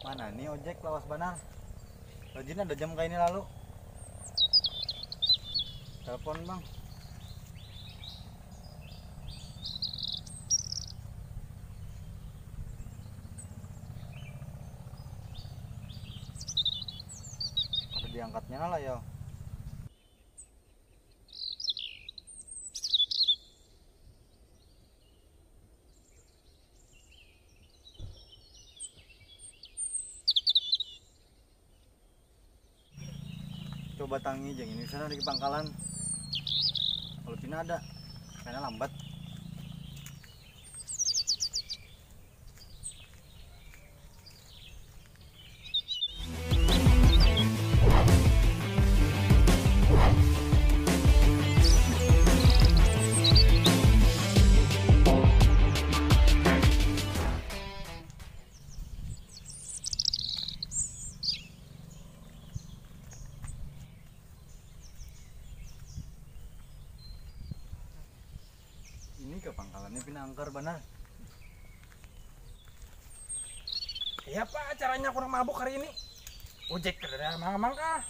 Mana nih ojek lawas banar. Rajin ada jam kayak ini lalu. Telepon bang. Ada diangkatnya lah ya. Coba tangi jeng ini sana di pangkalan. Kalau Cina ada, karena lambat. Ini ke pangkalannya Pinangker benar. Ya pak, caranya kurang mabuk hari ini. Ojek kedada mangka.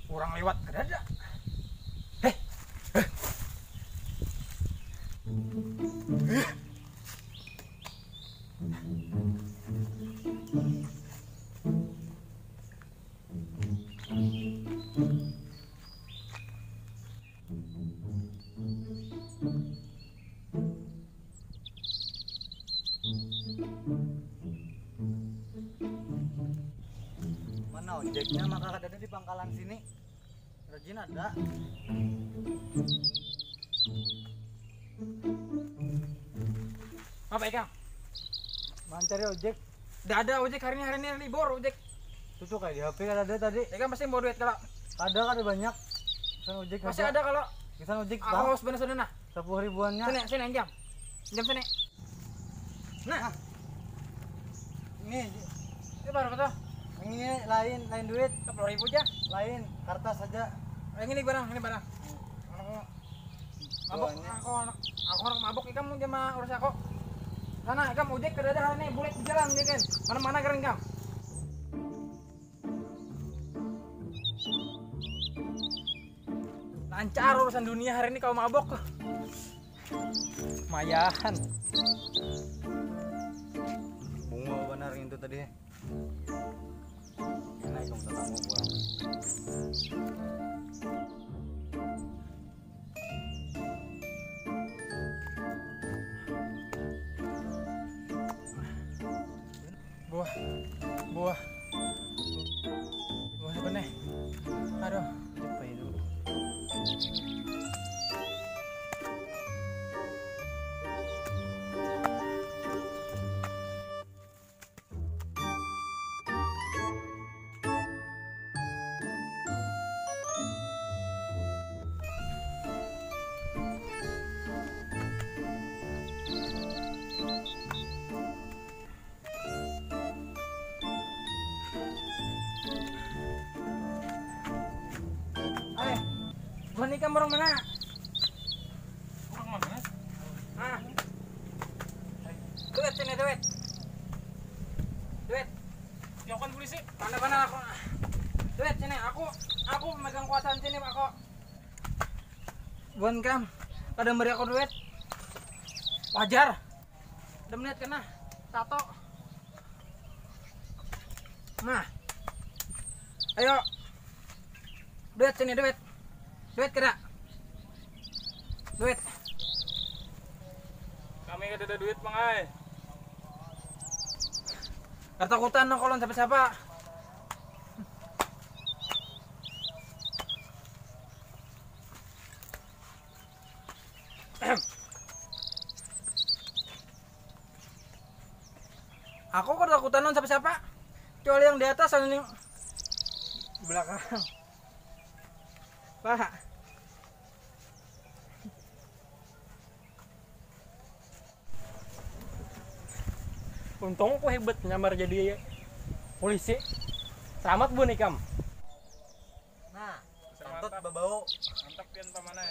Kurang lewat kedada. Heh. Mana ojeknya maka ada di pangkalan sini. Rajin ada. Apa ya kang? Man cari ojek. Tidak ada ojek hari ini libur ojek. Tuh kayak di HP kan ada tadi. Ya kan pasti mau duit kalau. Ada banyak. Pesan ojek Masih ada kalau. Pesan ojek Aku harus bener nah. 10 ribuannya. Sini jam. Jam sini. Nah. Ini Ini baru betul. ini lain duit. 10.000 aja. Lain kertas saja. Ini barang. Mabuk, Doanya. aku orang mabuk, ikam mau urus aku. Sana, ikam ojek kedada hari ini boleh jalan dia kan. Mana-mana keren ikam. Lancar urusan dunia hari ini kau mabok. Mayahan. Bunga benar itu tadi. Enak dong tetangga gua. Buah apa nih? Aduh, Apa itu? bukan ikam orang mana? Orang mana? Ah, duit sini duit. Jauhkan polisi. Mana aku? Duit sini, aku memegang kuasaan sini pak kok. Bukan kam, kada beri aku duit. Wajar. Udah menit kena, tato. Nah, ayo. Duit sini duit. Duit kena. Duit. Kami gak ada duit mangai. Ketakutan no kolon siapa-siapa. Aku ketakutan non siapa-siapa. Kecuali yang di atas yang di belakang. Pak. Untung aku hebat nyamar jadi polisi. Selamat bu nikam. Nah, santut babau. Mantap pian pamanai.